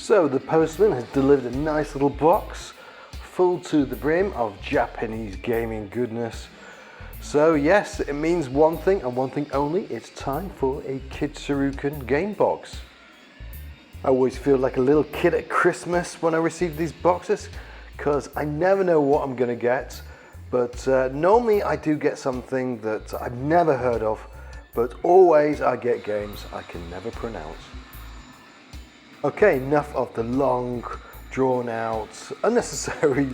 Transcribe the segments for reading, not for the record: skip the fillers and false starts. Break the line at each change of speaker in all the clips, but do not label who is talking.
So the postman has delivered a nice little box full to the brim of Japanese gaming goodness. So yes, it means one thing and one thing only. It's time for a KidShoryuken game box. I always feel like a little kid at Christmas when I receive these boxes because I never know what I'm going to get. But normally I do get something that I've never heard of, but always I get games I can never pronounce. Okay, enough of the long, drawn out, unnecessary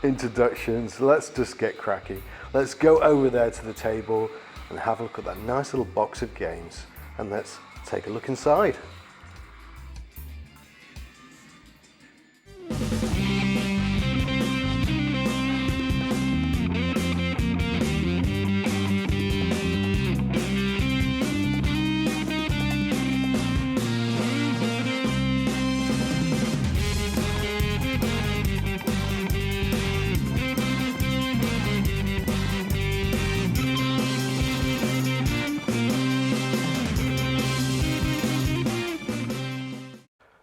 introductions. Let's just get cracking. Let's go over there to the table and have a look at that nice little box of games, and let's take a look inside.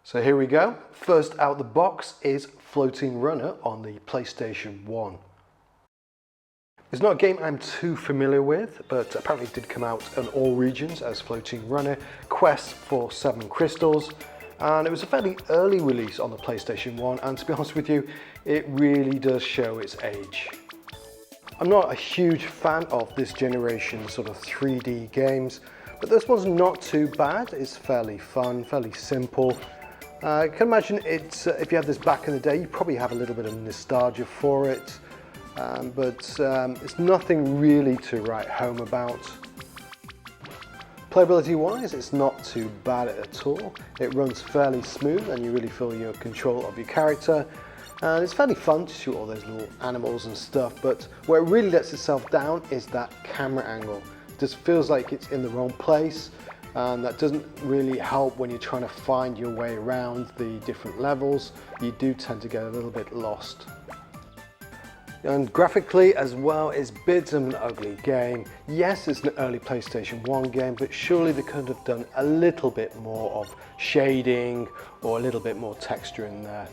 So here we go. First out the box is Floating Runner on the PlayStation 1. It's not a game I'm too familiar with, but apparently it did come out in all regions as Floating Runner Quest for 7 Crystals. And it was a fairly early release on the PlayStation 1, and to be honest with you, it really does show its age. I'm not a huge fan of this generation sort of 3D games, but this one's not too bad. It's fairly fun, fairly simple. I can imagine it's, if you had this back in the day, you probably have a little bit of nostalgia for it, but it's nothing really to write home about. Playability wise, it's not too bad at all. It runs fairly smooth and you really feel you're in control of your character. And it's fairly fun to shoot all those little animals and stuff, but where it really lets itself down is that camera angle. It just feels like it's in the wrong place. And that doesn't really help when you're trying to find your way around the different levels. You do tend to get a little bit lost. And graphically as well, it's a bit of an ugly game. Yes, it's an early PlayStation 1 game, but surely they could have done a little bit more of shading or a little bit more texture in there.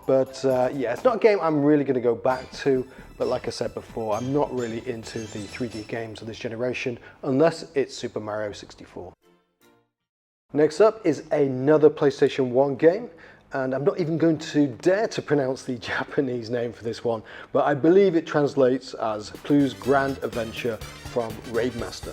But yeah, it's not a game I'm really going to go back to, but like I said before, I'm not really into the 3D games of this generation unless it's Super Mario 64. Next up is another PlayStation 1 game, and I'm not even going to dare to pronounce the Japanese name for this one, but I believe it translates as Plu's Grand Adventure from Raidmaster.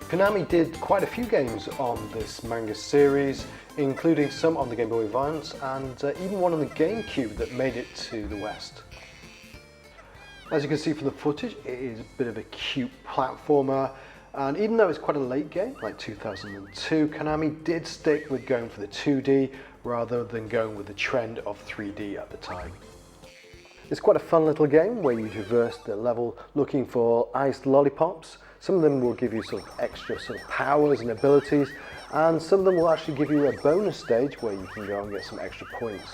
Konami did quite a few games on this manga series, including some on the Game Boy Advance and even one on the GameCube that made it to the West. As you can see from the footage, it is a bit of a cute platformer. And even though it's quite a late game, like 2002, Konami did stick with going for the 2D rather than going with the trend of 3D at the time. It's quite a fun little game where you traverse the level looking for iced lollipops. Some of them will give you sort of extra sort of powers and abilities, and some of them will actually give you a bonus stage where you can go and get some extra points.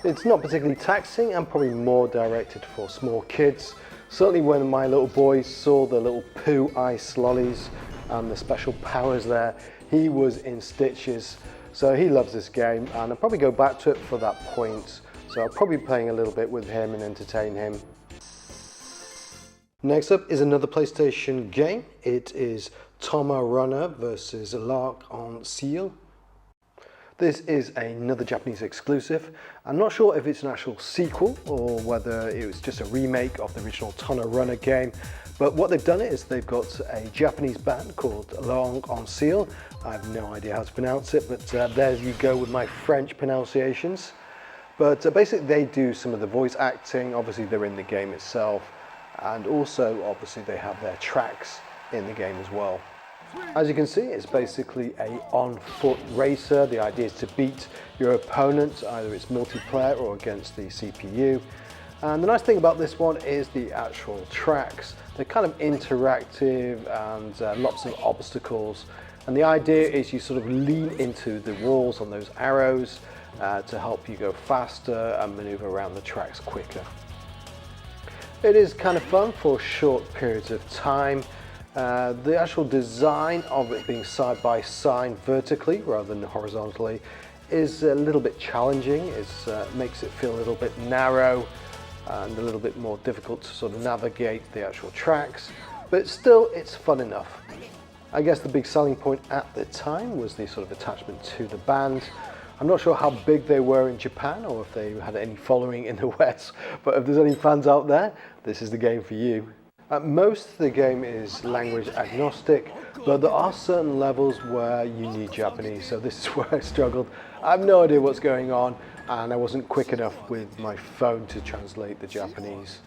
It's not particularly taxing and probably more directed for small kids. Certainly when my little boy saw the little poo ice lollies and the special powers there, he was in stitches. So he loves this game, and I'll probably go back to it for that point. So I'll probably be playing a little bit with him and entertain him. Next up is another PlayStation game. It is Tama Runner versus L'Arc-en-Ciel. This is another Japanese exclusive. I'm not sure if it's an actual sequel or whether it was just a remake of the original Tama Runner game, but what they've done is they've got a Japanese band called L'Arc-en-Ciel. I have no idea how to pronounce it, but there you go with my French pronunciations. But basically they do some of the voice acting, obviously they're in the game itself, and also obviously they have their tracks in the game as well. As you can see, it's basically a on-foot racer. The idea is to beat your opponent, either it's multiplayer or against the CPU. And the nice thing about this one is the actual tracks. They're kind of interactive and lots of obstacles. And the idea is you sort of lean into the walls on those arrows to help you go faster and maneuver around the tracks quicker. It is kind of fun for short periods of time. The actual design of it being side by side vertically rather than horizontally is a little bit challenging. It makes it feel a little bit narrow and a little bit more difficult to sort of navigate the actual tracks, but still it's fun enough. I guess the big selling point at the time was the sort of attachment to the band. I'm not sure how big they were in Japan or if they had any following in the West, but if there's any fans out there, this is the game for you. Most the game is language agnostic, but there are certain levels where you need Japanese, so this is where I struggled. I have no idea what's going on, and I wasn't quick enough with my phone to translate the Japanese.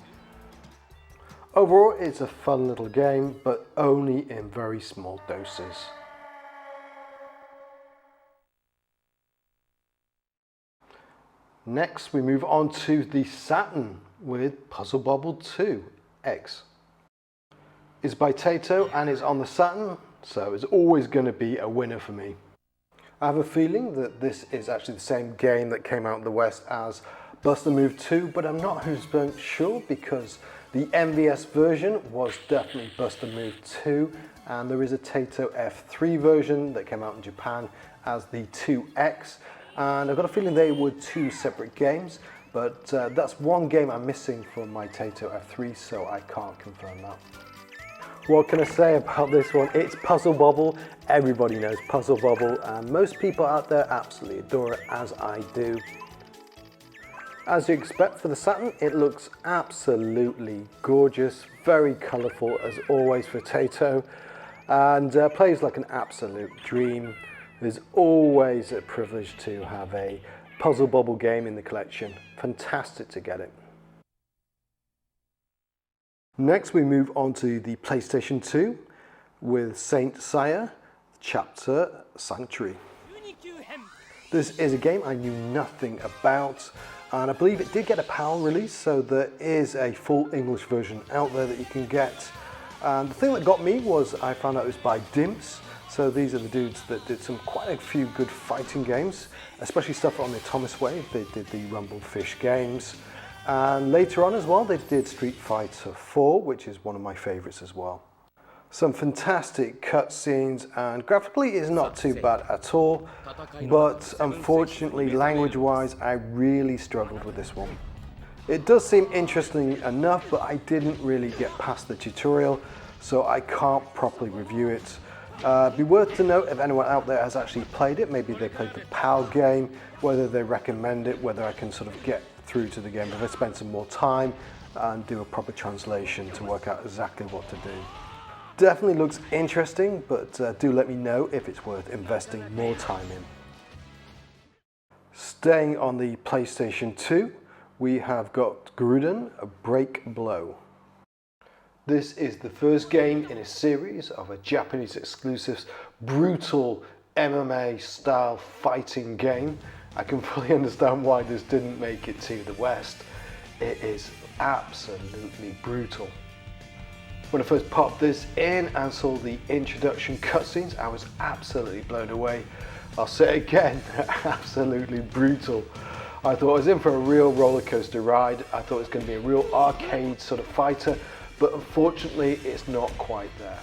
Overall, it's a fun little game, but only in very small doses. Next, we move on to the Saturn with Puzzle Bobble 2 X. It's by Taito and it's on the Saturn, so it's always going to be a winner for me. I have a feeling that this is actually the same game that came out in the West as Bust a Move 2, but I'm not 100% sure because the MVS version was definitely Bust a Move 2, and there is a Taito F3 version that came out in Japan as the 2X, and I've got a feeling they were two separate games, but that's one game I'm missing from my Taito F3, so I can't confirm that. What can I say about this one? It's Puzzle Bobble. Everybody knows Puzzle Bobble, and most people out there absolutely adore it, as I do. As you expect for the Saturn, it looks absolutely gorgeous, very colourful as always for Taito, and plays like an absolute dream. It's always a privilege to have a Puzzle Bobble game in the collection. Fantastic to get it. Next we move on to the PlayStation 2 with Saint Seiya Chapter Sanctuary. This is a game I knew nothing about, and I believe it did get a PAL release, so there is a full English version out there that you can get. And the thing that got me was I found out it was by Dimps, so these are the dudes that did quite a few good fighting games, especially stuff on the Thomas Way. They did the Rumble Fish games. And later on as well, they did Street Fighter 4, which is one of my favorites as well. Some fantastic cutscenes, and graphically it's not too bad at all, but unfortunately language-wise I really struggled with this one. It does seem interesting enough, but I didn't really get past the tutorial, so I can't properly review it. Be worth to note if anyone out there has actually played it, maybe they played the PAL game, whether they recommend it, whether I can sort of get through to the game if I spend some more time and do a proper translation to work out exactly what to do. Definitely looks interesting, but do let me know if it's worth investing more time in. Staying on the PlayStation 2, we have got Gruden, A Break Blow. This is the first game in a series of a Japanese exclusive, brutal MMA style fighting game. I can fully understand why this didn't make it to the West. It is absolutely brutal. When I first popped this in and saw the introduction cutscenes, I was absolutely blown away. I'll say it again, absolutely brutal. I thought I was in for a real roller coaster ride. I thought it was going to be a real arcade sort of fighter, but unfortunately it's not quite there.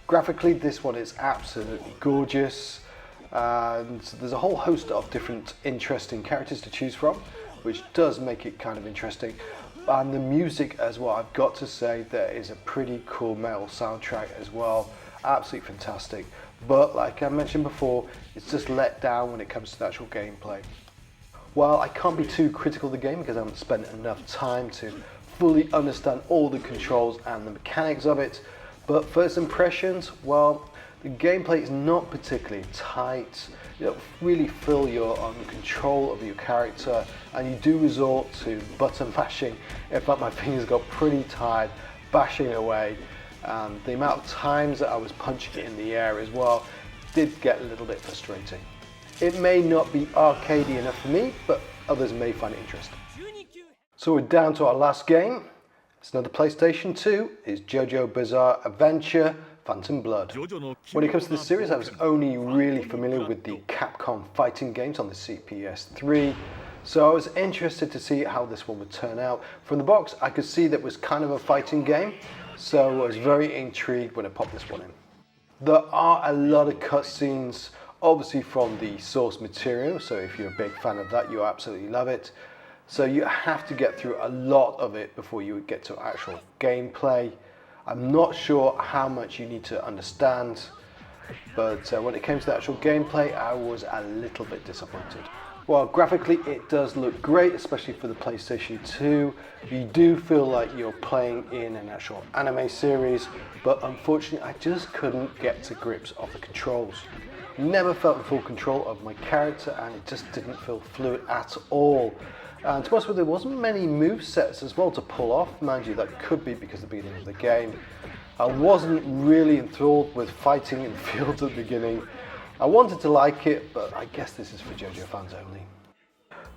Graphically, this one is absolutely gorgeous. And there's a whole host of different interesting characters to choose from, which does make it kind of interesting. And the music as well, I've got to say, there is a pretty cool metal soundtrack as well, absolutely fantastic. But like I mentioned before, it's just let down when it comes to the actual gameplay. While I can't be too critical of the game because I haven't spent enough time to fully understand all the controls and the mechanics of it, but first impressions, well, the gameplay is not particularly tight. You don't really feel you're on control of your character, and you do resort to button mashing. In fact, my fingers got pretty tired bashing away, and the amount of times that I was punching it in the air as well did get a little bit frustrating. It may not be arcadey enough for me, but others may find it interesting. So we're down to our last game. It's another PlayStation 2. It's Jojo Bizarre Adventure Phantom Blood. When it comes to this series, I was only really familiar with the Capcom fighting games on the CPS3, so I was interested to see how this one would turn out. From the box, I could see that it was kind of a fighting game, so I was very intrigued when I popped this one in. There are a lot of cutscenes obviously from the source material, so if you're a big fan of that, you absolutely love it. So you have to get through a lot of it before you get to actual gameplay. I'm not sure how much you need to understand, but when it came to the actual gameplay, I was a little bit disappointed. Well, graphically it does look great, especially for the PlayStation 2. You do feel like you're playing in an actual anime series, but unfortunately I just couldn't get to grips of the controls. Never felt in full control of my character, and it just didn't feel fluid at all. And to be honest with you, there wasn't many move sets as well to pull off. Mind you, that could be because of the beginning of the game. I wasn't really enthralled with fighting in fields at the beginning. I wanted to like it, but I guess this is for Jojo fans only.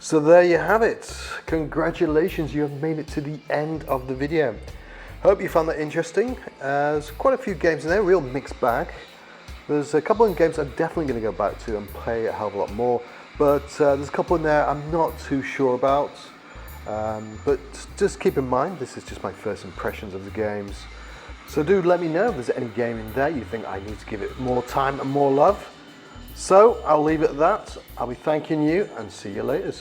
So there you have it. Congratulations, you have made it to the end of the video. Hope you found that interesting. There's quite a few games in there, real mixed bag. There's a couple of games I'm definitely going to go back to and play a hell of a lot more. But there's a couple in there I'm not too sure about. But just keep in mind, this is just my first impressions of the games. So do let me know if there's any game in there you think I need to give it more time and more love. So I'll leave it at that. I'll be thanking you and see you later.